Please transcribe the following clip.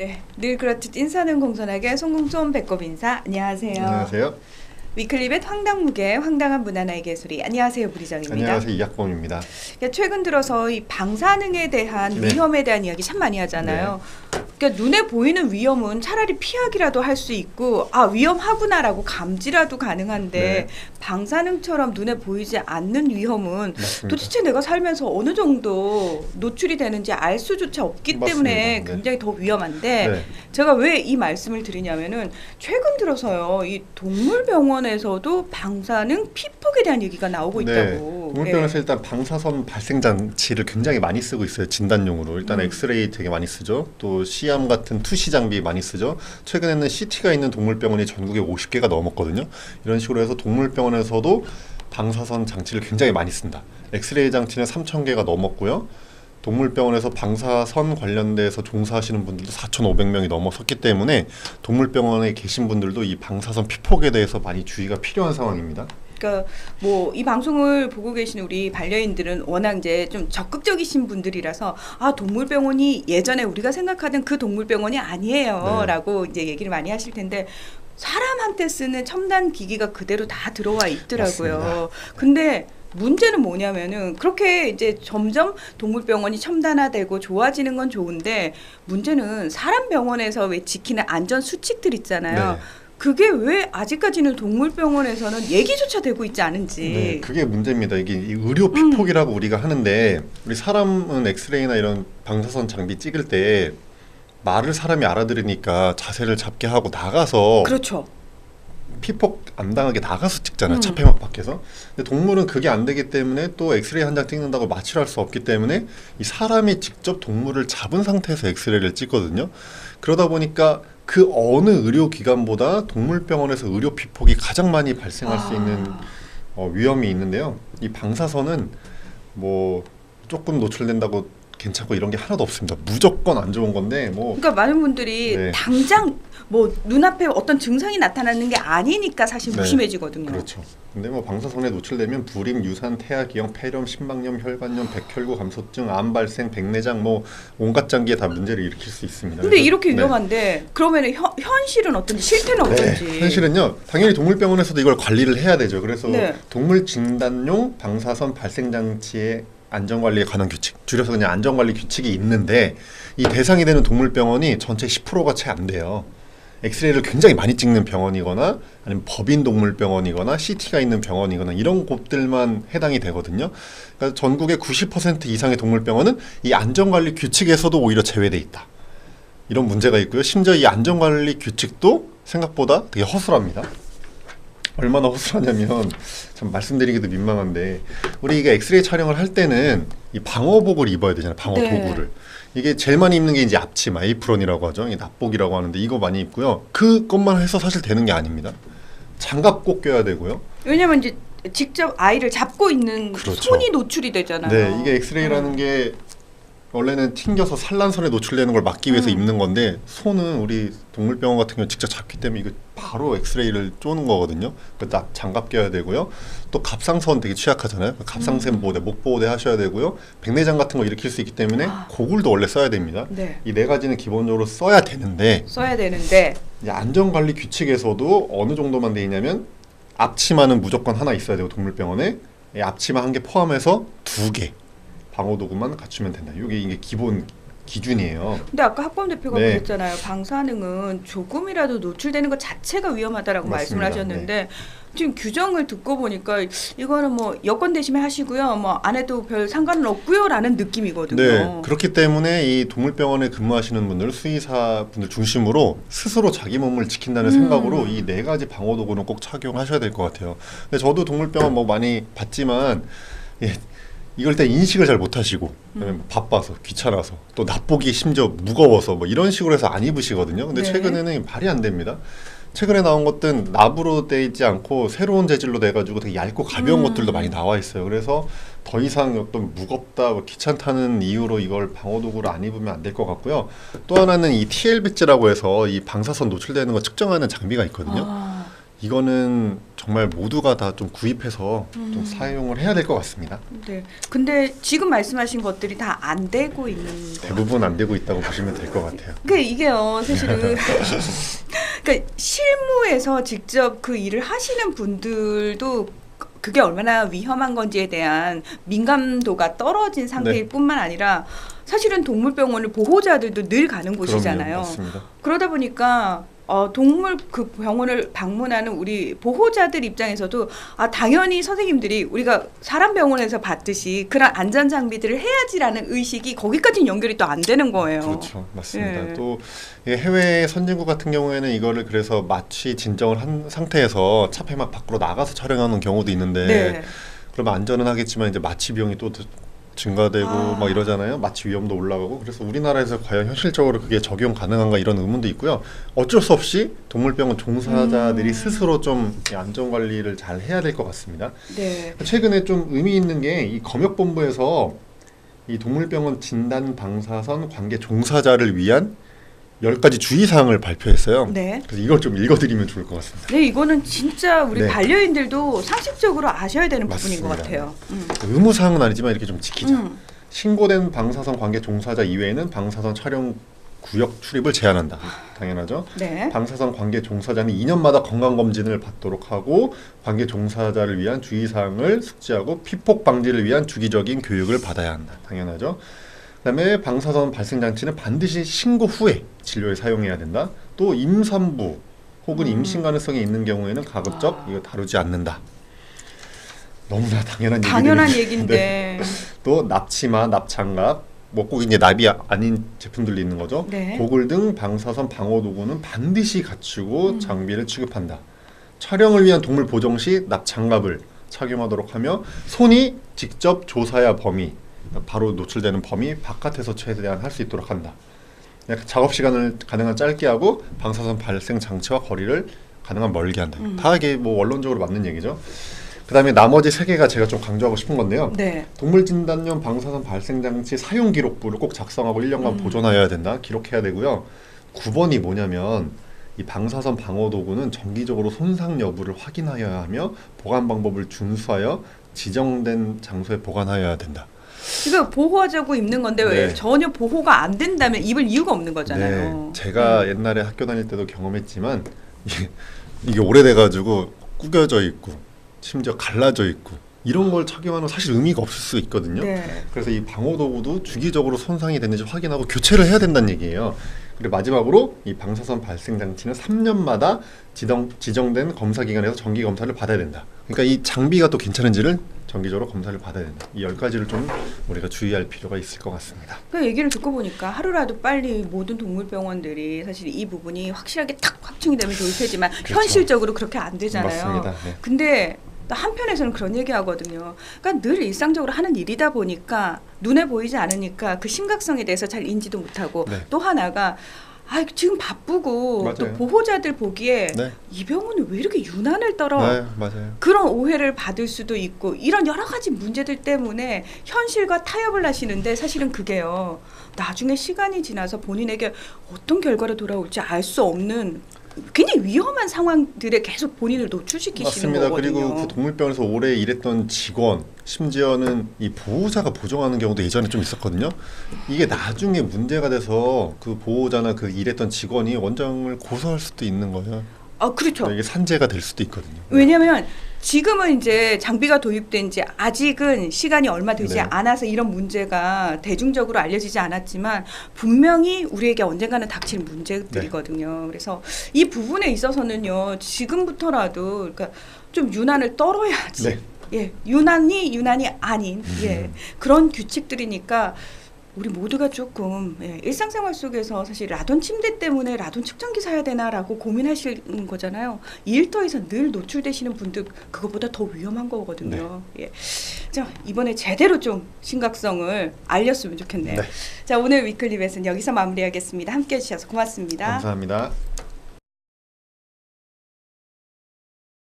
네, 늘 그렇듯 인사는 공손하게 송공손 배꼽 인사. 안녕하세요. 안녕하세요. 위클리벳 황당무계 황당한 문화나의 개소리. 안녕하세요, 부리정입니다. 안녕하세요. 이학범입니다. 그러니까 최근 들어서 이 방사능에 대한 네. 위험에 대한 이야기 참 많이 하잖아요. 그러니까 눈에 보이는 위험은 차라리 피하기라도 할 수 있고 위험하구나라고 감지라도 가능한데 네. 방사능처럼 눈에 보이지 않는 위험은 맞습니다. 도대체 내가 살면서 어느 정도 노출이 되는지 알 수조차 없기 맞습니다. 때문에 네. 굉장히 더 위험한데 네. 제가 왜 이 말씀을 드리냐면은 최근 들어서요 이 동물병원에서도 방사능 피폭에 대한 얘기가 나오고 있다고. 동물병원에서 일단 방사선 발생 장치를 굉장히 많이 쓰고 있어요. 진단용으로. 일단 엑스레이 되게 많이 쓰죠. 또 시암 같은 투시 장비 많이 쓰죠. 최근에는 CT가 있는 동물병원이 전국에 50개가 넘었거든요. 이런 식으로 해서 동물병원에서도 방사선 장치를 굉장히 많이 쓴다. 엑스레이 장치는 3,000개가 넘었고요. 동물병원에서 방사선 관련돼서 종사하시는 분들도 4,500명이 넘어섰기 때문에 동물병원에 계신 분들도 이 방사선 피폭에 대해서 많이 주의가 필요한 상황입니다. 그러니까 뭐 이 방송을 보고 계신 우리 반려인들은 워낙 이제 좀 적극적이신 분들이라서 동물병원이 예전에 우리가 생각하던 그 동물병원이 아니에요라고 이제 얘기를 많이 하실 텐데 사람한테 쓰는 첨단 기기가 그대로 다 들어와 있더라고요. 맞습니다. 근데 문제는 뭐냐면은 그렇게 이제 점점 동물병원이 첨단화되고 좋아지는 건 좋은데 문제는 사람 병원에서 왜 지키는 안전 수칙들 있잖아요. 네. 그게 왜 아직까지는 동물병원에서는 얘기조차 되고 있지 않은지. 네, 그게 문제입니다. 이게 이 의료 피폭이라고 우리가 하는데 우리 사람은 엑스레이나 이런 방사선 장비 찍을 때 말을 사람이 알아들으니까 자세를 잡게 하고 나가서 그렇죠. 피폭 안 당하게 나가서 찍잖아요. 차폐막 밖에서. 근데 동물은 그게 안 되기 때문에 또 엑스레이 한 장 찍는다고 마취를 할 수 없기 때문에 이 사람이 직접 동물을 잡은 상태에서 엑스레이를 찍거든요. 그러다 보니까 그 어느 의료기관보다 동물병원에서 의료 피폭이 가장 많이 발생할 수 있는 위험이 있는데요. 이 방사선은 뭐 조금 노출된다고 괜찮고 이런 게 하나도 없습니다. 무조건 안 좋은 건데 뭐 그러니까 많은 분들이 네. 당장 뭐 눈앞에 어떤 증상이 나타나는 게 아니니까 사실 네. 무심해지거든요. 그렇죠. 근데 뭐 방사선에 노출되면 불임, 유산, 태아, 기형, 폐렴, 심박염, 혈관염, 백혈구 감소증, 암 발생, 백내장 뭐 온갖 장기에 다 문제를 일으킬 수 있습니다. 근데 그래서- 이렇게 네. 위험한데 그러면은 현실은 어떤지 실태는 어떤지. 네, 현실은요. 당연히 동물병원에서도 이걸 관리를 해야 되죠. 그래서 네. 동물 진단용 방사선 발생 장치의 안전관리에 관한 규칙, 줄여서 그냥 안전관리 규칙이 있는데 이 대상이 되는 동물병원이 전체 10%가 채 안 돼요. 엑스레이를 굉장히 많이 찍는 병원이거나 아니면 법인동물병원이거나 CT가 있는 병원이거나 이런 곳들만 해당이 되거든요. 그러니까 전국의 90% 이상의 동물병원은 이 안전관리 규칙에서도 오히려 제외돼 있다. 이런 문제가 있고요. 심지어 이 안전관리 규칙도 생각보다 되게 허술합니다. 얼마나 허술하냐면 참 말씀드리기도 민망한데 우리가 엑스레이 촬영을 할 때는 이 방어복을 입어야 되잖아요. 방어 네. 도구를. 이게 제일 많이 입는 게 이제 앞치마, 에이프론이라고 하죠. 이게 납복이라고 하는데 이거 많이 입고요. 그것만 해서 사실 되는 게 아닙니다. 장갑 꼭 껴야 되고요. 왜냐면 이제 직접 아이를 잡고 있는 그렇죠. 손이 노출이 되잖아요. 네, 이게 엑스레이라는 게 원래는 튕겨서 산란선에 노출되는 걸 막기 위해서 입는 건데 손은 우리 동물병원 같은 경우 직접 잡기 때문에 이거 바로 엑스레이를 쪼는 거거든요. 그러니까 장갑 껴야 되고요. 또 갑상선 되게 취약하잖아요. 갑상선 보호대, 목 보호대 하셔야 되고요. 백내장 같은 거 일으킬 수 있기 때문에 고글도 원래 써야 됩니다. 네. 이 네 가지는 기본적으로 써야 되는데 써야 되는데 이제 안전관리 규칙에서도 어느 정도만 돼 있냐면 앞치마는 무조건 하나 있어야 되고 동물병원에 이 앞치마 한 개 포함해서 2개 방호도구만 갖추면 된다. 이게 기본 기준이에요. 근데 아까 학범 대표가 네. 그랬잖아요. 방사능은 조금이라도 노출되는 것 자체가 위험하다라고 말씀을 맞습니다. 하셨는데 지금 규정을 듣고 보니까 이거는 뭐 여건 대신에 하시고요. 뭐 안 해도 별 상관은 없고요라는 느낌이거든요. 네, 그렇기 때문에 이 동물병원에 근무하시는 분들, 수의사 분들 중심으로 스스로 자기 몸을 지킨다는 생각으로 이 네 가지 방호도구는 꼭 착용하셔야 될 것 같아요. 근데 저도 동물병원 뭐 많이 봤지만 이걸 때 인식을 잘 못하시고 바빠서 귀찮아서 또 납복이 심지어 무거워서 뭐 이런 식으로 해서 안 입으시거든요. 근데 네. 최근에는 말이 안 됩니다. 최근에 나온 것들은 납으로 돼 있지 않고 새로운 재질로 돼가지고 되게 얇고 가벼운 것들도 많이 나와 있어요. 그래서 더 이상 어떤 무겁다, 뭐 귀찮다는 이유로 이걸 방호도구를 안 입으면 안 될 것 같고요. 또 하나는 이 TLBG라고 해서 이 방사선 노출되는 거 측정하는 장비가 있거든요. 이거는 정말 모두가 다 좀 구입해서 좀 사용을 해야 될 것 같습니다. 네. 근데 지금 말씀하신 것들이 다 안 되고 있는 대부분 안 되고 있다고 보시면 될 것 같아요. 그러니까 이게요, 사실은 그러니까 실무에서 직접 그 일을 하시는 분들도 그게 얼마나 위험한 건지에 대한 민감도가 떨어진 상태일 네. 뿐만 아니라 사실은 동물병원을 보호자들도 늘 가는 곳이잖아요. 그럼요, 맞습니다. 그러다 보니까 동물 그 병원을 방문하는 우리 보호자들 입장에서도 당연히 선생님들이 우리가 사람 병원에서 받듯이 그런 안전 장비들을 해야지라는 의식이 거기까지는 연결이 또 안 되는 거예요. 그렇죠, 맞습니다. 예. 또 해외 선진국 같은 경우에는 이거를 그래서 마취 진정을 한 상태에서 차 폐막 밖으로 나가서 촬영하는 경우도 있는데 네. 그러면 안전은 하겠지만 이제 마취 비용이 또 증가되고 막 이러잖아요. 마취 위험도 올라가고. 그래서 우리나라에서 과연 현실적으로 그게 적용 가능한가 이런 의문도 있고요. 어쩔 수 없이 동물병원 종사자들이 스스로 좀 안전 관리를 잘 해야 될 것 같습니다. 네. 최근에 좀 의미 있는 게 이 검역본부에서 이 동물병원 진단 방사선 관계 종사자를 위한 10가지 주의사항을 발표했어요. 네. 그래서 이걸 좀 읽어드리면 좋을 것 같습니다. 네, 이거는 진짜 우리 네. 반려인들도 상식적으로 아셔야 되는 부분인 것 맞습니다. 같아요. 의무사항은 아니지만 이렇게 좀 지키자. 음. 신고된 방사선 관계 종사자 이외에는 방사선 촬영 구역 출입을 제한한다. 당연하죠. 네. 방사선 관계 종사자는 2년마다 건강검진을 받도록 하고 관계 종사자를 위한 주의사항을 숙지하고 피폭 방지를 위한 주기적인 교육을 받아야 한다. 당연하죠. 그다음에 방사선 발생 장치는 반드시 신고 후에 진료에 사용해야 된다. 또 임산부 혹은 임신 가능성이 있는 경우에는 가급적 이거 다루지 않는다. 너무나 당연한 얘기인데. 또 납치마, 납장갑, 뭐 꼭 이제 납이 아닌 제품들도 있는 거죠. 네. 고글 등 방사선 방호 도구는 반드시 갖추고 장비를 취급한다. 촬영을 위한 동물 보정 시 납장갑을 착용하도록 하며 손이 직접 조사야 범위, 바로 노출되는 범위 바깥에서 최대한 할 수 있도록 한다. 작업 시간을 가능한 짧게 하고 방사선 발생 장치와 거리를 가능한 멀게 한다. 다 이게 뭐 원론적으로 맞는 얘기죠. 그다음에 나머지 3개가 제가 좀 강조하고 싶은 건데요. 네. 동물 진단용 방사선 발생 장치 사용 기록부를 꼭 작성하고 1년간 보존하여야 된다. 기록해야 되고요. 9번이 뭐냐면 이 방사선 방호 도구는 정기적으로 손상 여부를 확인하여야 하며 보관 방법을 준수하여 지정된 장소에 보관하여야 된다. 이거 보호하자고 입는 건데 왜 네. 전혀 보호가 안 된다면 입을 이유가 없는 거잖아요. 네, 제가 옛날에 학교 다닐 때도 경험했지만 이게 오래돼가지고 구겨져 있고 심지어 갈라져 있고 이런 걸 착용하는 사실 의미가 없을 수 있거든요. 네. 그래서 이 방호 도구도 주기적으로 손상이 됐는지 확인하고 교체를 해야 된다는 얘기예요. 그리고 마지막으로 이 방사선 발생 장치는 3년마다 지정된 검사 기관에서 정기 검사를 받아야 된다. 그러니까 이 장비가 또 괜찮은지를 정기적으로 검사를 받아야 된다. 이 10가지를 좀 우리가 주의할 필요가 있을 것 같습니다. 그 얘기를 듣고 보니까 하루라도 빨리 모든 동물병원들이 사실 이 부분이 확실하게 탁 확충이 되면 좋을 테지만 그렇죠. 현실적으로 그렇게 안 되잖아요. 맞습니다. 네. 근데 또 한편에서는 그런 얘기 하거든요. 그러니까 늘 일상적으로 하는 일이다 보니까 눈에 보이지 않으니까 그 심각성에 대해서 잘 인지도 못하고 네. 또 하나가 지금 바쁘고 맞아요. 또 보호자들 보기에 네. 이 병원은 왜 이렇게 유난을 떨어? 네, 맞아요. 그런 오해를 받을 수도 있고 이런 여러 가지 문제들 때문에 현실과 타협을 하시는데 사실은 그게요. 나중에 시간이 지나서 본인에게 어떤 결과로 돌아올지 알 수 없는 굉장히 위험한 상황들에 계속 본인을 노출시키시는 맞습니다. 거거든요. 그리고 그 동물병원에서 오래 일했던 직원, 심지어는 이 보호자가 보정하는 경우도 예전에 좀 있었거든요. 이게 나중에 문제가 돼서 그 보호자나 그 일했던 직원이 원장을 고소할 수도 있는 거예요. 그렇죠. 이게 산재가 될 수도 있거든요. 왜냐하면 지금은 이제 장비가 도입된 지 아직은 시간이 얼마 되지 네. 않아서 이런 문제가 대중적으로 알려지지 않았지만 분명히 우리에게 언젠가는 닥칠 문제들이거든요. 네. 그래서 이 부분에 있어서는요. 지금부터라도 그러니까 좀 유난을 떨어야지. 네. 예, 유난이 아닌 그런 규칙들이니까 우리 모두가 조금 일상생활 속에서 사실 라돈 침대 때문에 라돈 측정기 사야 되나라고 고민하시는 거잖아요. 일터에서 늘 노출되시는 분들 그것보다 더 위험한 거거든요. 예. 자, 이번에 제대로 좀 심각성을 알렸으면 좋겠네요. 네. 자, 오늘 위클리 벳은 여기서 마무리하겠습니다. 함께해 주셔서 고맙습니다. 감사합니다.